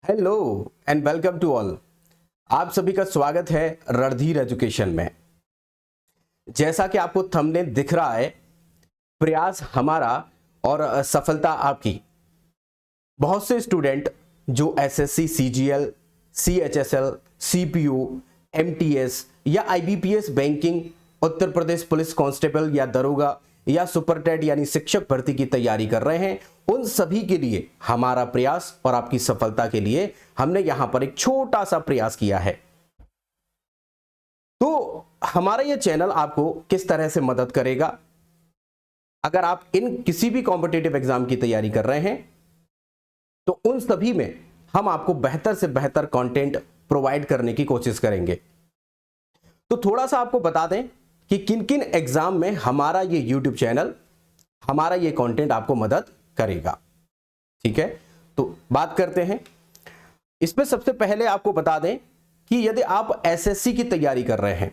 Hello and welcome to all. आप सभी का स्वागत है रणधीर एजुकेशन में। जैसा कि आपको थंबनेल दिख रहा है, प्रयास हमारा और सफलता आपकी। बहुत से स्टूडेंट जो SSC, CGL, CHSL, CPO, MTS या आईबीपीएस, बैंकिंग, उत्तर प्रदेश पुलिस कांस्टेबल या दरोगा या सुपरटेंडेंट यानी शिक्षक भर्ती की तैयारी कर रहे हैं, उन सभी के लिए हमारा प्रयास और आपकी सफलता के लिए हमने यहां पर एक छोटा सा प्रयास किया है। तो हमारा यह चैनल आपको किस तरह से मदद करेगा? अगर आप इन किसी भी कॉम्पिटिटिव एग्जाम की तैयारी कर रहे हैं तो उन सभी में हम आपको बेहतर से बेहतर कंटेंट प्रोवाइड करने की कोशिश करेंगे। तो थोड़ा सा आपको बता दें कि किन किन एग्जाम में हमारा ये YouTube चैनल, हमारा ये कंटेंट आपको मदद करेगा। ठीक है, तो बात करते हैं इसमें। सबसे पहले आपको बता दें कि यदि आप एसएससी की तैयारी कर रहे हैं,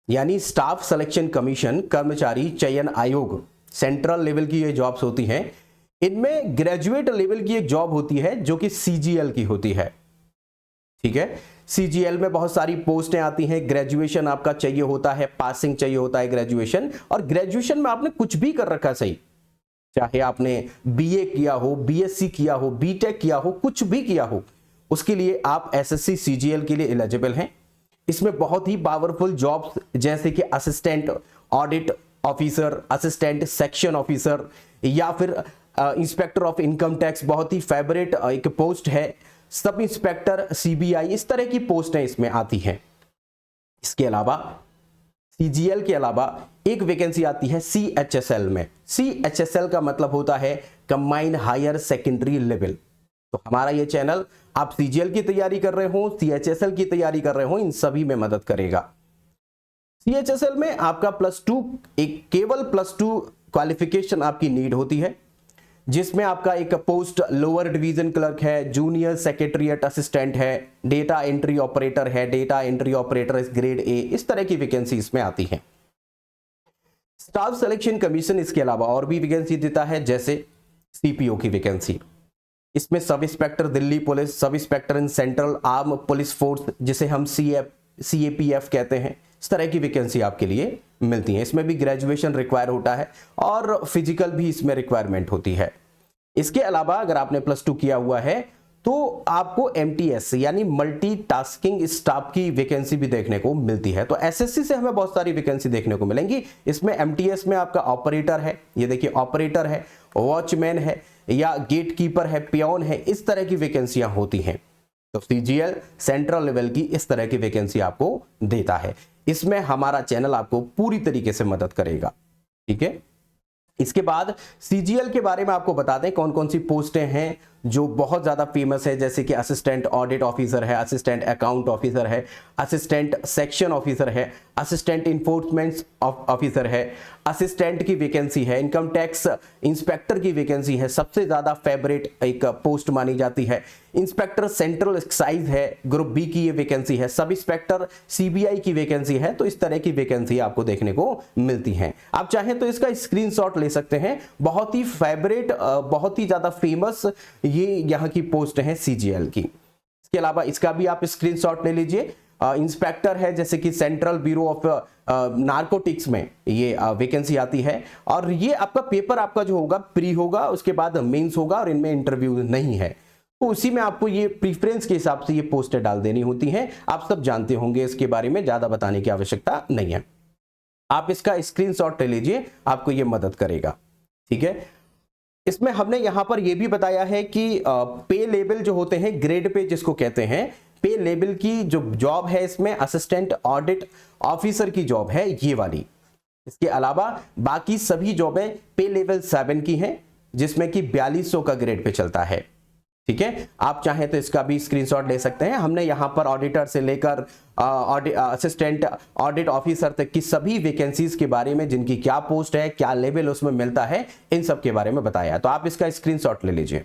यानी स्टाफ सिलेक्शन कमीशन, कर्मचारी चयन आयोग, सेंट्रल लेवल की ये जॉब्स होती हैं, इनमें ग्रेजुएट लेवल की एक जॉब होती है जो कि सीजीएल की होती है। ठीक है, सीजीएल में बहुत सारी पोस्टें आती हैं। ग्रेजुएशन आपका चाहिए होता है, पासिंग चाहिए होता है ग्रेजुएशन, और ग्रेजुएशन में आपने कुछ भी कर रखा सही, चाहे आपने बीए किया हो, बीएससी किया हो, बीटेक किया हो, कुछ भी किया हो, उसके लिए आप एसएससी सीजीएल के लिए एलिजिबल हैं। इसमें बहुत ही पावरफुल जॉब्स जैसे कि assistant audit officer, assistant section officer या फिर इंस्पेक्टर ऑफ इनकम टैक्स, बहुत ही फेवरेट एक पोस्ट है, सब इंस्पेक्टर सीबीआई, इस तरह की पोस्टें इसमें आती हैं। इसके अलावा सीजीएल के अलावा एक वैकेंसी आती है सीएचएसएल में। सीएचएसएल का मतलब होता है कंबाइंड हायर सेकेंडरी लेवल। तो हमारा ये चैनल आप सीजीएल की तैयारी कर रहे हो, सीएचएसएल की तैयारी कर रहे हो, इन सभी में मदद करेगा। सीएचएसएल में आपका +2, एक केवल +2 क्वालिफिकेशन आपकी नीड होती है, जिसमें आपका एक पोस्ट लोअर डिवीजन क्लर्क है, जूनियर सेक्रेटरीट असिस्टेंट है, डेटा एंट्री ऑपरेटर है, data entry operator grade A, इस तरह की वैकेंसी इसमें आती है। स्टाफ सिलेक्शन कमीशन इसके अलावा और भी वैकेंसी देता है, जैसे सीपीओ की वैकेंसी। इसमें sub inspector Delhi police, sub inspector in central arm police force, जिसे हम सीएपीएफ कहते हैं, इस तरह की वैकेंसी आपके लिए मिलती है। इसमें भी ग्रेजुएशन रिक्वायर होता है और फिजिकल भी इसमें रिक्वायरमेंट होती है। इसके अलावा अगर आपने +2 किया हुआ है तो आपको एमटीएस यानी मल्टीटास्किंग स्टाफ की वैकेंसी भी देखने को मिलती है। तो एसएससी से हमें बहुत सारी वैकेंसी देखने को मिलेंगी। इसमें एमटीएस में आपका ऑपरेटर है, ये देखिए ऑपरेटर है, वॉचमैन है या गेट कीपर है, पियोन है, इस तरह की वैकेंसियां होती हैं। तो सीजीएल सेंट्रल लेवल की इस तरह की वैकेंसी आपको देता है। इसमें हमारा चैनल आपको पूरी तरीके से मदद करेगा। ठीक है, इसके बाद सीजीएल के बारे में आपको बता दें कौन कौन सी पोस्टें हैं जो बहुत ज्यादा फेमस है, जैसे कि असिस्टेंट ऑडिट ऑफिसर है, असिस्टेंट अकाउंट ऑफिसर है, असिस्टेंट सेक्शन ऑफिसर है, असिस्टेंट इन्फोर्समेंट ऑफिसर है, असिस्टेंट की वैकेंसी है, इनकम टैक्स इंस्पेक्टर की वैकेंसी है, सबसे ज्यादा फेवरेट एक पोस्ट मानी जाती है, इंस्पेक्टर सेंट्रल एक्साइज है, ग्रुप बी की ये वैकेंसी है, सब इंस्पेक्टर सीबीआई की वैकेंसी है। तो इस तरह की वैकेंसी आपको देखने को मिलती है। आप चाहें तो इसका स्क्रीनशॉट ले सकते हैं। बहुत ही फेवरेट, बहुत ही ज्यादा फेमस ये यहाँ की पोस्ट है सीजीएल की। इसके अलावा इसका भी आप स्क्रीनशॉट ले लीजिए। इंस्पेक्टर है, जैसे कि सेंट्रल ब्यूरो ऑफ नारकोटिक्स में ये वैकेंसी आती है, और ये आपका पेपर आपका जो होगा प्री होगा, उसके बाद मेंस होगा, और इनमें इंटरव्यू नहीं है। तो उसी में आपको ये प्रीफरेंस के हिसाब से ये पोस्टें डाल देनी होती हैं। आप सब जानते होंगे, इसके बारे में ज्यादा बताने की आवश्यकता नहीं है। आप इसका स्क्रीनशॉट ले लीजिए, आपको ये मदद करेगा। ठीक है, इसमें हमने यहां पर यह भी बताया है कि पे लेवल जो होते हैं, ग्रेड पे जिसको कहते हैं, पे लेवल की जो जॉब है इसमें असिस्टेंट ऑडिट ऑफिसर की जॉब है ये वाली। इसके अलावा बाकी सभी जॉबें पे लेवल 7 की हैं, जिसमें कि 4200 का ग्रेड पे चलता है। ठीक है, आप चाहें तो इसका भी स्क्रीनशॉट ले सकते हैं। हमने यहां पर ऑडिटर से लेकर असिस्टेंट ऑडिट ऑफिसर तक की सभी वैकेंसीज के बारे में, जिनकी क्या पोस्ट है, क्या लेवल उसमें मिलता है, इन सब के बारे में बताया। तो आप इसका स्क्रीनशॉट ले लीजिए।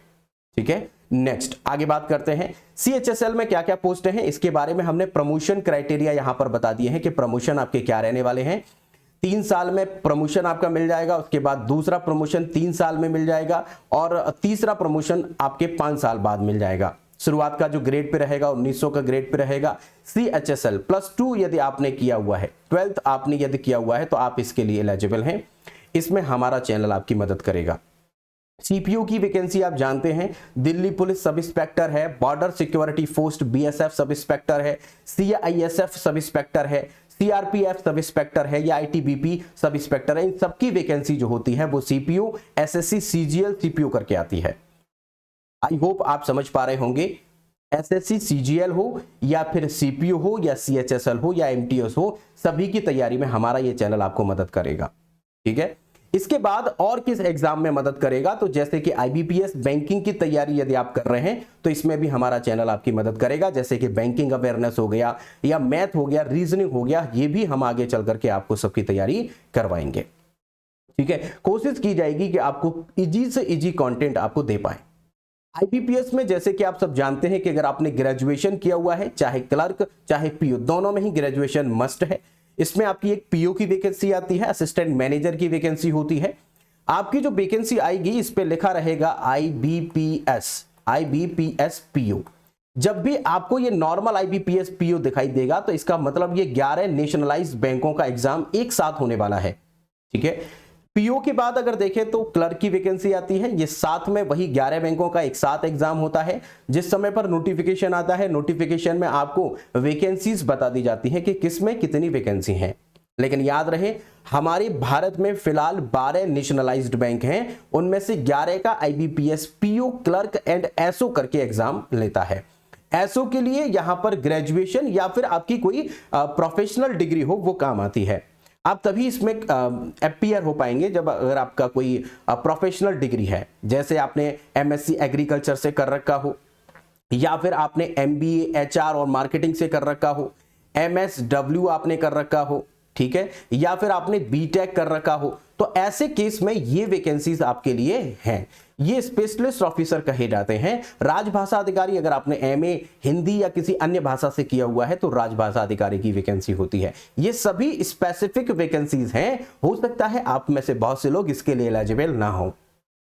ठीक है, नेक्स्ट आगे बात करते हैं सीएचएसएल में क्या क्या पोस्ट हैं। इसके बारे में हमने प्रमोशन क्राइटेरिया यहां पर बता दिए हैं कि प्रमोशन आपके क्या रहने वाले हैं। 3 साल में प्रमोशन आपका मिल जाएगा, उसके बाद दूसरा प्रमोशन 3 साल में मिल जाएगा, और तीसरा प्रमोशन आपके 5 साल बाद मिल जाएगा। शुरुआत का जो ग्रेड पे रहेगा 1900 का ग्रेड पे रहेगा। CHSL +2 यदि आपने किया हुआ है, 12th आपने यदि किया हुआ है तो आप इसके लिए एलिजिबल हैं। इसमें हमारा चैनल आपकी मदद करेगा। सीपीओ की वैकेंसी आप जानते हैं, दिल्ली पुलिस सब इंस्पेक्टर है, border security force BSF sub inspector है, CISF सब इंस्पेक्टर है, CRPF सब इंस्पेक्टर है या ITBP सब इंस्पेक्टर है। इन सबकी वैकेंसी जो होती है वो सीपीओ, SSC, CGL, CPO करके आती है। आई होप आप समझ पा रहे होंगे। SSC, CGL हो या फिर CPO हो या CHSL हो या MTS हो, सभी की तैयारी में हमारा ये चैनल आपको मदद करेगा। ठीक है, इसके बाद और किस एग्जाम में मदद करेगा, तो जैसे कि IBPS बैंकिंग की तैयारी यदि आप कर रहे हैं तो इसमें भी हमारा चैनल आपकी मदद करेगा। जैसे कि बैंकिंग अवेयरनेस हो गया या मैथ हो गया, रीजनिंग हो गया, ये भी हम आगे चल करके आपको सबकी तैयारी करवाएंगे। ठीक है, कोशिश की जाएगी कि आपको इजी से इजी कंटेंट आपको दे पाए। IBPS में जैसे कि आप सब जानते हैं कि अगर आपने ग्रेजुएशन किया हुआ है, चाहे क्लर्क चाहे PO, दोनों में ही ग्रेजुएशन मस्ट है। इसमें आपकी एक PO की वैकेंसी आती है, असिस्टेंट मैनेजर की वैकेंसी होती है। आपकी जो वैकेंसी आएगी इस पे लिखा रहेगा IBPS PO। जब भी आपको ये नॉर्मल IBPS PO दिखाई देगा तो इसका मतलब ये 11 नेशनलाइज्ड बैंकों का एग्जाम एक साथ होने वाला है। ठीक है, PO के बाद अगर देखें तो क्लर्क की वैकेंसी आती है, ये साथ में वही 11 बैंकों का एक साथ एग्जाम होता है। जिस समय पर नोटिफिकेशन आता है, नोटिफिकेशन में आपको वैकेंसीज बता दी जाती है कि किस में कितनी वैकेंसी है। लेकिन याद रहे, हमारे भारत में फिलहाल 12 नेशनलाइज्ड बैंक हैं, उनमें से 11 का IBPS PO, clerk and SO करके एग्जाम लेता है। SO के लिए यहां पर ग्रेजुएशन या फिर आपकी कोई प्रोफेशनल डिग्री हो वो काम आती है। आप तभी इसमें अपीयर हो पाएंगे जब अगर आपका कोई प्रोफेशनल डिग्री है, जैसे आपने MSc एग्रीकल्चर से कर रखा हो या फिर आपने MBA HR और मार्केटिंग से कर रखा हो, MSW आपने कर रखा हो, ठीक है, या फिर आपने BTech कर रखा हो, तो ऐसे केस में ये वैकेंसीज आपके लिए हैं। ये स्पेशलिस्ट ऑफिसर कहे जाते हैं। राजभाषा अधिकारी, अगर आपने MA हिंदी या किसी अन्य भाषा से किया हुआ है तो राजभाषा अधिकारी की वैकेंसी होती है। ये सभी स्पेसिफिक वैकेंसीज हैं। हो सकता है आप में से बहुत से लोग इसके लिए एलिजिबल ना हो,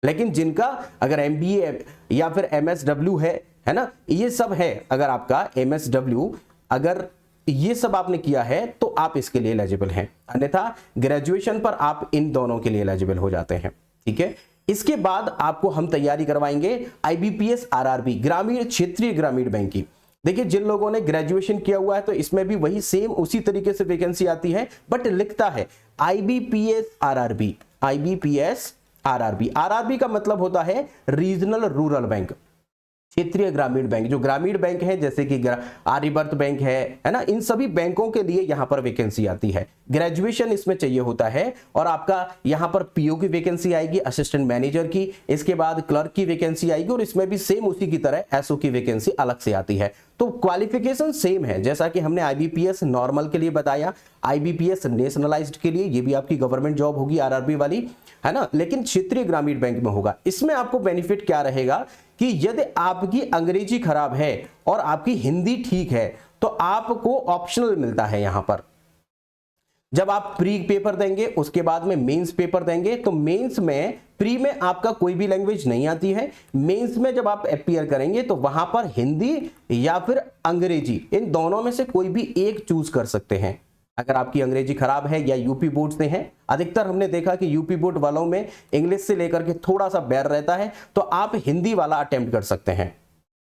लेकिन जिनका अगर MBA या फिर MSW है ना, ये सब है, अगर आपका MSW अगर ये सब आपने किया है तो आप इसके लिए एलिजिबल हैं। अन्यथा ग्रेजुएशन पर आप इन दोनों के लिए एलिजिबल हो जाते हैं। ठीक है, इसके बाद आपको हम तैयारी करवाएंगे IBPS RRB, ग्रामीण क्षेत्रीय ग्रामीण बैंक की। देखिए, जिन लोगों ने ग्रेजुएशन किया हुआ है तो इसमें भी वही सेम उसी तरीके से वैकेंसी आती है, बट लिखता है IBPS RRB। IBPS RRB, RRB का मतलब होता है रीजनल रूरल बैंक, क्षेत्रीय ग्रामीण बैंक। जो ग्रामीण बैंक है जैसे कि आर्यवर्त बैंक है ना, इन सभी बैंकों के लिए यहां पर वैकेंसी आती है। ग्रेजुएशन इसमें चाहिए होता है और आपका यहां पर PO की वैकेंसी आएगी, असिस्टेंट मैनेजर की, इसके बाद क्लर्क की वैकेंसी आएगी और इसमें भी सेम उसी की तरह SO की वैकेंसी अलग से आती है। तो क्वालिफिकेशन सेम है, जैसा कि हमने IBPS नॉर्मल के लिए बताया, IBPS नेशनलाइज्ड के लिए ये भी आपकी गवर्नमेंट जॉब होगी RRB वाली, है ना, लेकिन क्षेत्रीय ग्रामीण बैंक में होगा। इसमें आपको बेनिफिट क्या रहेगा कि यदि आपकी अंग्रेजी खराब है और आपकी हिंदी ठीक है तो आपको ऑप्शनल मिलता है। यहां पर जब आप प्री पेपर देंगे, उसके बाद में मेंस पेपर देंगे, तो मेंस में, प्री में आपका कोई भी लैंग्वेज नहीं आती है, मेंस में जब आप अपीयर करेंगे तो वहां पर हिंदी या फिर अंग्रेजी, इन दोनों में से कोई भी एक चूज कर सकते हैं। अगर आपकी अंग्रेजी खराब है या यूपी बोर्ड से है, अधिकतर हमने देखा कि यूपी बोर्ड वालों में इंग्लिश से लेकर के थोड़ा सा बैर रहता है, तो आप हिंदी वाला अटेम्प्ट कर सकते हैं।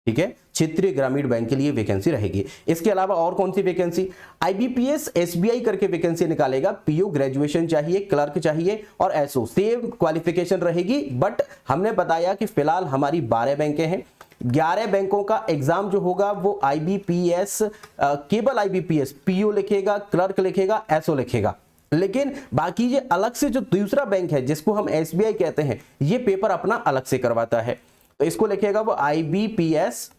ठीक है, क्षेत्रीय ग्रामीण बैंक के लिए वैकेंसी रहेगी। इसके अलावा और कौन सी वैकेंसी, IBPS SBI करके वैकेंसी निकालेगा। PO ग्रेजुएशन चाहिए, क्लर्क चाहिए और SO सेम क्वालिफिकेशन रहेगी, बट हमने बताया कि फिलहाल हमारी 12 बैंकें हैं, 11 बैंकों का एग्जाम जो होगा वो IBPS, केवल IBPS PO लिखेगा, क्लर्क लिखेगा, SO लिखेगा, लेकिन बाकी ये अलग से जो दूसरा बैंक है जिसको हम SBI कहते हैं, ये पेपर अपना अलग से करवाता है, तो इसको लिखेगा वो IBPS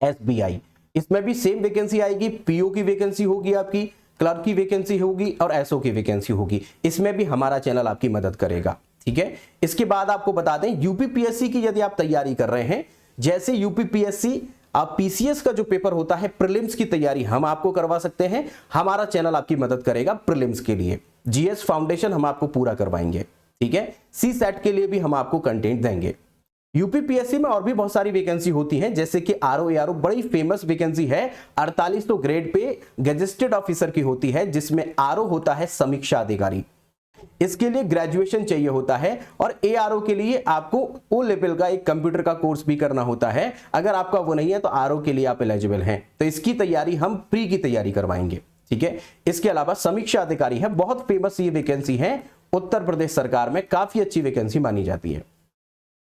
SBI। इसमें भी सेम वैकेंसी आएगी, PO की वैकेंसी होगी, आपकी क्लर्क की वैकेंसी होगी और SO की वैकेंसी होगी। इसमें भी हमारा चैनल आपकी मदद करेगा। ठीक है, इसके बाद आपको बता दें UPPSC की यदि आप तैयारी कर रहे हैं, जैसे UPPSC आप PCS का जो पेपर होता है, प्रीलिम्स की तैयारी हम आपको करवा सकते हैं। हमारा चैनल आपकी मदद करेगा प्रीलिम्स के लिए। GS फाउंडेशन हम आपको पूरा करवाएंगे। ठीक है, CSET के लिए भी हम आपको कंटेंट देंगे। यूपीपीएससी में और भी बहुत सारी वैकेंसी होती हैं, जैसे कि आरओ एआरओ बड़ी फेमस वैकेंसी है, 4800 ग्रेड पे गजेटेड ऑफिसर की होती है, जिसमें आरओ होता है समीक्षा अधिकारी। इसके लिए ग्रेजुएशन चाहिए होता है और एआरओ के लिए आपको ओ लेवल का एक कंप्यूटर का कोर्स भी करना होता है। अगर आपका वो नहीं है तो आरओ के लिए आप एलिजिबल हैं। तो इसकी तैयारी हम प्री की तैयारी करवाएंगे, ठीक है। इसके अलावा समीक्षा अधिकारी है, बहुत फेमस ये वैकेंसी है, उत्तर प्रदेश सरकार में काफी अच्छी वैकेंसी मानी जाती है,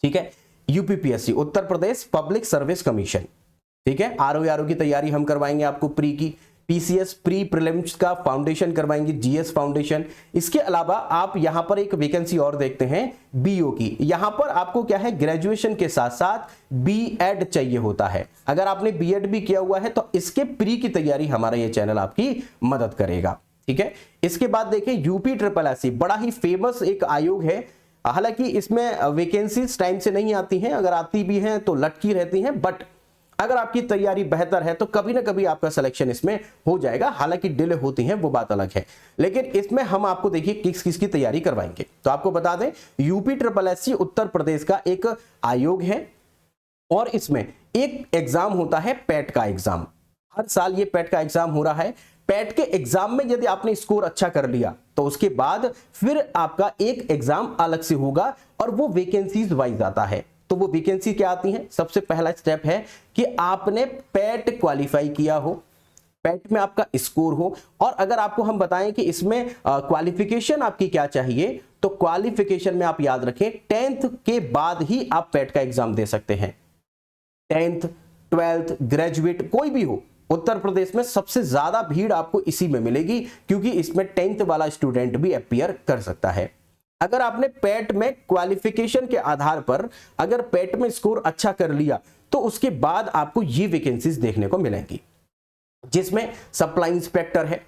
ठीक है। UPPSC Uttar Pradesh public service commission, ठीक है। आरओ की तैयारी हम करवाएंगे आपको प्री की। पीसीएस प्री प्रीलिम्स का फाउंडेशन करवाएंगे, जीएस फाउंडेशन। इसके अलावा आप यहां पर एक वैकेंसी और देखते हैं बीओ की। यहां पर आपको क्या है, ग्रेजुएशन के साथ साथ बीएड चाहिए होता है। अगर आपने बीएड भी किया हुआ है तो इसके प्री की तैयारी हमारा ये चैनल आपकी मदद करेगा, ठीक है। इसके बाद देखें यूपी ट्रिपल एससी, बड़ा ही फेमस एक आयोग है। हालांकि इसमें वैकेंसीज टाइम से नहीं आती हैं, अगर आती भी हैं तो लटकी रहती हैं, बट अगर आपकी तैयारी बेहतर है तो कभी ना कभी आपका सिलेक्शन इसमें हो जाएगा। हालांकि डिले होती हैं वो बात अलग है, लेकिन इसमें हम आपको देखिए किस किस की तैयारी करवाएंगे। तो आपको बता दें, UP triple SC Uttar Pradesh का एक आयोग है और इसमें एक एग्जाम होता है पैट का एग्जाम। हर साल ये पैट का एग्जाम हो रहा है। पैट के एग्जाम में यदि आपने स्कोर अच्छा कर लिया तो उसके बाद फिर आपका एक एग्जाम अलग से होगा और वो वैकेंसीज वाइज आता है। तो वो वैकेंसी क्या आती है, सबसे पहला स्टेप है कि आपने पैट क्वालिफाई किया हो, पैट में आपका स्कोर हो। और अगर आपको हम बताएं कि इसमें क्वालिफिकेशन आपकी क्या चाहिए, तो क्वालिफिकेशन में आप याद रखें 10th के बाद ही आप पैट का एग्जाम दे सकते हैं। 10th 12th ग्रेजुएट कोई भी हो, उत्तर प्रदेश में सबसे ज्यादा भीड़ आपको इसी में मिलेगी, क्योंकि इसमें 10th वाला स्टूडेंट भी अपीयर कर सकता है। अगर आपने पैट में क्वालिफिकेशन के आधार पर अगर पैट में स्कोर अच्छा कर लिया तो उसके बाद आपको ये वैकेंसीज देखने को मिलेंगी, जिसमें सप्लाई इंस्पेक्टर है,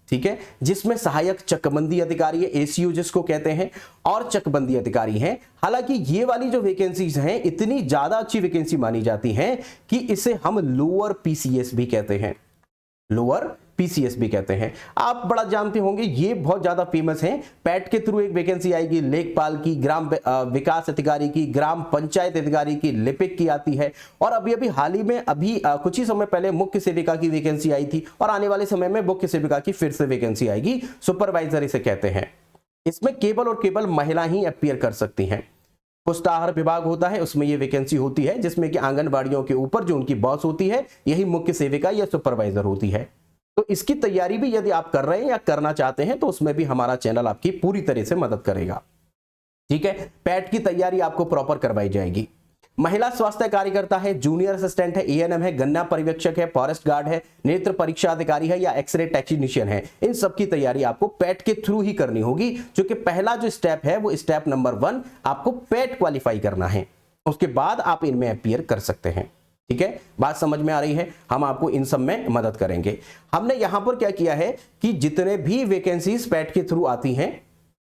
ठीक है, जिसमें सहायक चकबंदी अधिकारी है, एसीयू जिसको कहते हैं, और चकबंदी अधिकारी हैं। हालांकि ये वाली जो वैकेंसीज हैं इतनी ज्यादा अच्छी वैकेंसी मानी जाती हैं कि इसे हम लोअर पीसीएस भी कहते हैं, लोअर पीसीएस भी कहते हैं। आप बड़ा जानते होंगे, ये बहुत ज्यादा फेमस हैं। पैट के थ्रू एक वैकेंसी आएगी लेखपाल की, ग्राम विकास अधिकारी की, ग्राम पंचायत अधिकारी की, लिपिक की आती है। और अभी हाल ही में कुछ ही समय पहले मुख्य सेविका की वैकेंसी आई थी और आने वाले समय में मुख्य सेविका की फिर से वैकेंसी आएगी, सुपरवाइजर इसे कहते हैं। इसमें केवल और केवल महिला ही अपीयर कर सकती हैं। पुष्टाहार विभाग होता है, उसमें ये वैकेंसी होती है, जिसमें कि आंगनबाड़ियों के ऊपर जो उनकी बॉस होती है यही मुख्य सेविका या सुपरवाइजर होती है। तो इसकी तैयारी भी यदि आप कर रहे हैं या करना चाहते हैं तो उसमें भी हमारा चैनल आपकी पूरी तरह से मदद करेगा, ठीक है। पैट की तैयारी आपको प्रॉपर करवाई जाएगी। महिला स्वास्थ्य कार्यकर्ता है, जूनियर असिस्टेंट है, एएनएम है, गन्ना पर्यवेक्षक है, फॉरेस्ट गार्ड है, नेत्र परीक्षा अधिकारी है या एक्सरे टेक्नीशियन है, इन सब की तैयारी आपको पैट के थ्रू ही करनी होगी। जो कि पहला जो स्टेप है वो स्टेप नंबर 1, आपको पैट क्वालिफाई करना है, उसके बाद आप इनमें अपीयर कर सकते हैं, ठीक है। बात समझ में आ रही है, हम आपको इन सब में मदद करेंगे। हमने यहां पर क्या किया है कि जितने भी वैकेंसीज पैट के थ्रू आती हैं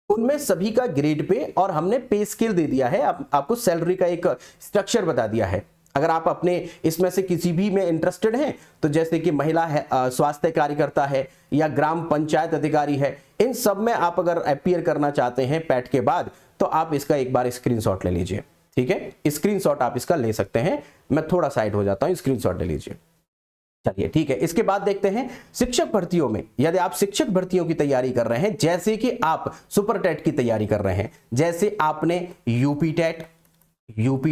उनमें सभी का ग्रेड पे और हमने पे स्केल दे दिया है, आपको सैलरी का एक स्ट्रक्चर बता दिया है। अगर आप अपने इसमें से किसी भी में इंटरेस्टेड हैं तो जैसे कि महिला है, स्वास्थ्य कार्यकर्ता है या ग्राम पंचायत अधिकारी है, इन सब में आप अगर अपीयर करना चाहते हैं पैट के बाद तो आप इसका एक बार स्क्रीनशॉट ले लीजिए, ठीक है। स्क्रीनशॉट आप इसका ले सकते हैं, मैं थोड़ा साइड हो जाता हूं, स्क्रीनशॉट ले लीजिए। चलिए ठीक है, इसके बाद देखते हैं शिक्षक भर्तियों में। यदि आप शिक्षक भर्तियों की तैयारी कर रहे हैं, जैसे कि आप सुपर टेट की तैयारी कर रहे हैं, जैसे आपने यूपी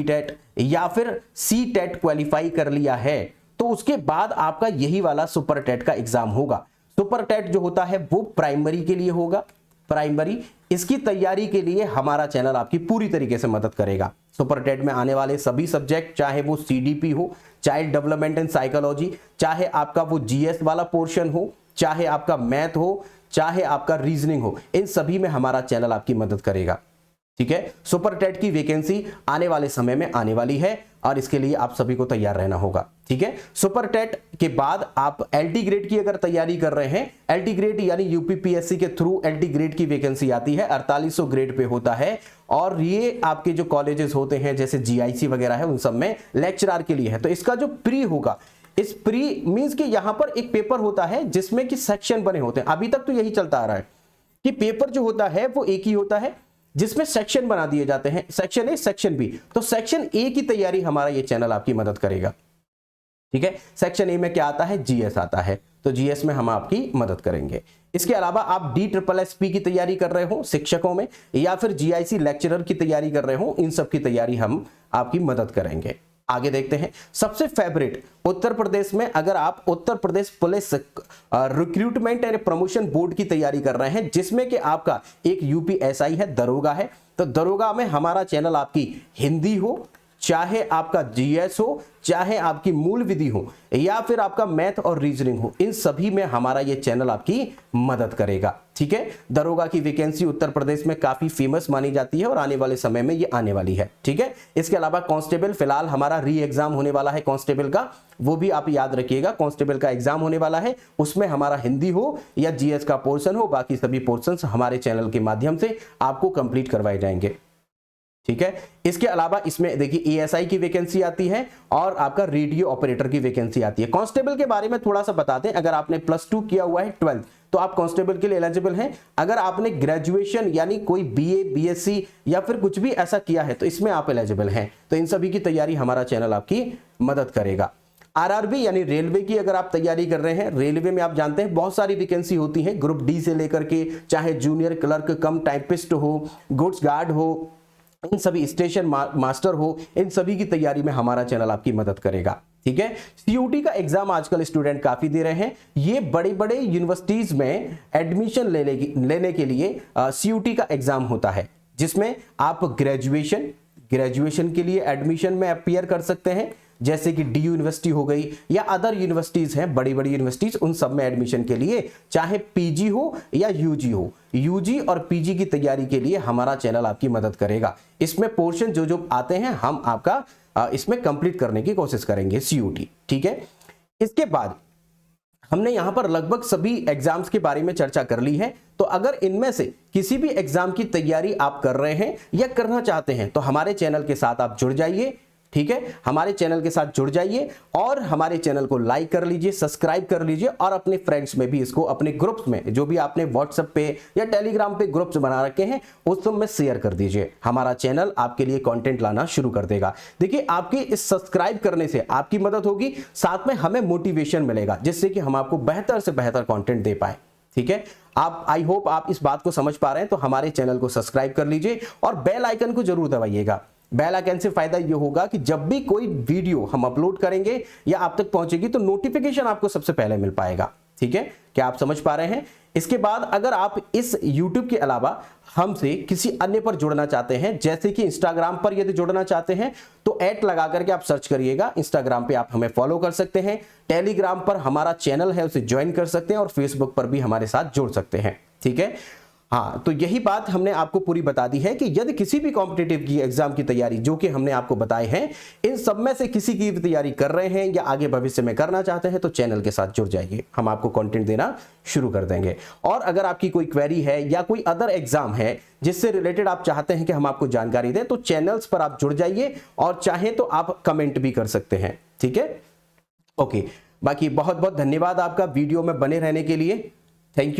टेट या फिर सी टेट क्वालिफाई कर लिया है, तो उसके बाद आपका यही वाला सुपर टेट का एग्जाम होगा। सुपर टेट जो होता है वो प्राइमरी के लिए होगा, प्राइमरी। इसकी तैयारी के लिए हमारा चैनल आपकी पूरी तरीके से मदद करेगा। सुपर टेट में आने वाले सभी सब्जेक्ट, चाहे वो सीडीपी हो, चाइल्ड डेवलपमेंट एंड साइकोलॉजी, चाहे आपका वो जीएस वाला पोर्शन हो, चाहे आपका मैथ हो, चाहे आपका रीजनिंग हो, इन सभी में हमारा चैनल आपकी मदद करेगा, ठीक है। सुपर टेट की वैकेंसी आने वाले समय में आने वाली है और इसके लिए आप सभी को तैयार रहना होगा, ठीक है। सुपर टेट के बाद आप एलटी ग्रेड की अगर तैयारी कर रहे हैं, एलटी ग्रेड यानी यूपीपीएससी के थ्रू एलटी ग्रेड की वैकेंसी आती है, 4800 ग्रेड पे होता है। और ये आपके जो कॉलेजेस होते हैं जैसे जीआईसी वगैरह है, उन सब में लेक्चरर के लिए है। तो इसका जो प्री होगा, इस प्री मींस कि यहां पर एक पेपर होता है जिसमें कि सेक्शन बने होते हैं। अभी तक तो यही चलता आ रहा है कि पेपर जो होता है वो एक ही होता है, जिसमें सेक्शन बना दिए जाते हैं, सेक्शन ए, सेक्शन बी। तो सेक्शन ए की तैयारी हमारा ये चैनल आपकी मदद करेगा। ठीक है, सेक्शन ए में क्या आता है, जीएस आता है, तो जीएस में हम आपकी मदद करेंगे। इसके अलावा आप DSSP की तैयारी कर रहे हो शिक्षकों में, या फिर GIC लेक्चरर की तैयारी कर रहे हो, इन सब की तैयारी हम आपकी मदद करेंगे। आगे देखते हैं, सबसे फेवरेट उत्तर प्रदेश में, अगर आप Uttar Pradesh police recruitment and promotion board की तैयारी कर रहे हैं, जिसमें कि आपका एक UPSI है, दरोगा है, तो दरोगा में हमारा चैनल आपकी हिंदी हो, चाहे आपका GS हो, चाहे आपकी मूल विधि हो, या फिर आपका मैथ और रीजनिंग हो, इन सभी में हमारा ये चैनल आपकी मदद करेगा। ठीक है, दरोगा की वैकेंसी उत्तर प्रदेश में काफी फेमस मानी जाती है और आने वाले समय में ये आने वाली है। ठीक है, इसके अलावा कांस्टेबल, फिलहाल हमारा री एग्जाम होने वाला है कांस्टेबल का, वो भी आप याद रखिएगा, कांस्टेबल का एग्जाम होने वाला है, उसमें हमारा हिंदी हो या GS का पोर्शन हो, बाकी सभी पोर्शंस हमारे चैनल के माध्यम से आपको कंप्लीट करवाए जाएंगे। ठीक है, इसके अलावा इसमें देखिए ASI की वैकेंसी आती है और आपका रेडियो ऑपरेटर की वैकेंसी आती है। कांस्टेबल के बारे में थोड़ा सा बता दें, अगर आपने +2 किया हुआ है 12th, तो आप कांस्टेबल के लिए एलिजिबल हैं। अगर आपने ग्रेजुएशन यानी कोई BA BSc या फिर कुछ भी ऐसा किया है तो इसमें आप एलिजिबल हैं। तो इन सभी की तैयारी हमारा चैनल आपकी मदद करेगा। RRB यानी रेलवे की अगर आप तैयारी कर रहे हैं, रेलवे में आप जानते हैं बहुत सारी वैकेंसी होती है, ग्रुप D से लेकर के चाहे जूनियर क्लर्क कम टाइपिस्ट हो, गुड्स गार्ड हो, इन सभी स्टेशन मास्टर हो, इन सभी की तैयारी में हमारा चैनल आपकी मदद करेगा। ठीक है, COT का एग्जाम आजकल स्टूडेंट काफी दे रहे हैं। ये बड़े बड़े यूनिवर्सिटीज में एडमिशन लेने के लिए COT का एग्जाम होता है, जिसमें आप ग्रेजुएशन के लिए एडमिशन में अपीयर कर सकते हैं, जैसे कि DU यूनिवर्सिटी हो गई या अदर यूनिवर्सिटीज हैं, बड़ी बड़ी यूनिवर्सिटीज, उन सब में एडमिशन के लिए, चाहे PG हो या UG हो, UG और PG की तैयारी के लिए हमारा चैनल आपकी मदद करेगा। इसमें पोर्शन जो जो आते हैं हम आपका इसमें कंप्लीट करने की कोशिश करेंगे COT। ठीक है, इसके बाद हमने यहां पर लगभग सभी एग्जाम्स के बारे में चर्चा कर ली है। तो अगर इनमें से किसी भी एग्जाम की तैयारी आप कर रहे हैं या करना चाहते हैं तो हमारे चैनल के साथ आप जुड़ जाइए। ठीक है, हमारे चैनल के साथ जुड़ जाइए और हमारे चैनल को लाइक कर लीजिए, सब्सक्राइब कर लीजिए और अपने फ्रेंड्स में भी इसको, अपने ग्रुप्स में, जो भी आपने व्हाट्सएप पे या टेलीग्राम पे ग्रुप्स बना रखे हैं उस सब में शेयर कर दीजिए। हमारा चैनल आपके लिए कंटेंट लाना शुरू कर देगा। देखिए, आपके इस सब्सक्राइब करने से आपकी मदद होगी, साथ में हमें मोटिवेशन मिलेगा, जिससे कि हम आपको बेहतर से बेहतर कंटेंट दे पाए। ठीक है, आप, आई होप आप इस बात को समझ पा रहे हैं। तो हमारे चैनल को सब्सक्राइब कर लीजिए और बेल आइकन को जरूर दबाइएगा। बेल आइकन से फायदा यह होगा कि जब भी कोई वीडियो हम अपलोड करेंगे या आप तक पहुंचेगी तो नोटिफिकेशन आपको सबसे पहले मिल पाएगा। ठीक है, क्या आप समझ पा रहे हैं? इसके बाद अगर आप इस YouTube के अलावा हमसे किसी अन्य पर जुड़ना चाहते हैं, जैसे कि इंस्टाग्राम पर यदि जुड़ना चाहते हैं तो ऐड लगा करके आप सर्च करिएगा, इंस्टाग्राम पे आप हमें फॉलो कर सकते हैं, टेलीग्राम पर हमारा चैनल है उसे ज्वाइन कर सकते हैं और फेसबुक पर भी हमारे साथ जुड़ सकते हैं। ठीक है, हाँ, तो यही बात हमने आपको पूरी बता दी है कि यदि किसी भी कॉम्पिटिटिव की एग्जाम की तैयारी जो कि हमने आपको बताए हैं, इन सब में से किसी की भी तैयारी कर रहे हैं या आगे भविष्य में करना चाहते हैं तो चैनल के साथ जुड़ जाइए, हम आपको कंटेंट देना शुरू कर देंगे। और अगर आपकी कोई क्वेरी है या कोई अदर एग्जाम है जिससे रिलेटेड आप चाहते हैं कि हम आपको जानकारी दें, तो चैनल्स पर आप जुड़ जाइए और चाहे तो आप कमेंट भी कर सकते हैं। ठीक है, ओके, बाकी बहुत बहुत धन्यवाद आपका वीडियो में बने रहने के लिए। Thank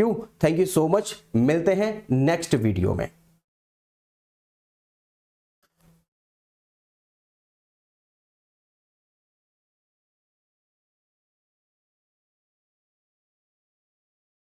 you so much. मिलते हैं नेक्स्ट वीडियो में।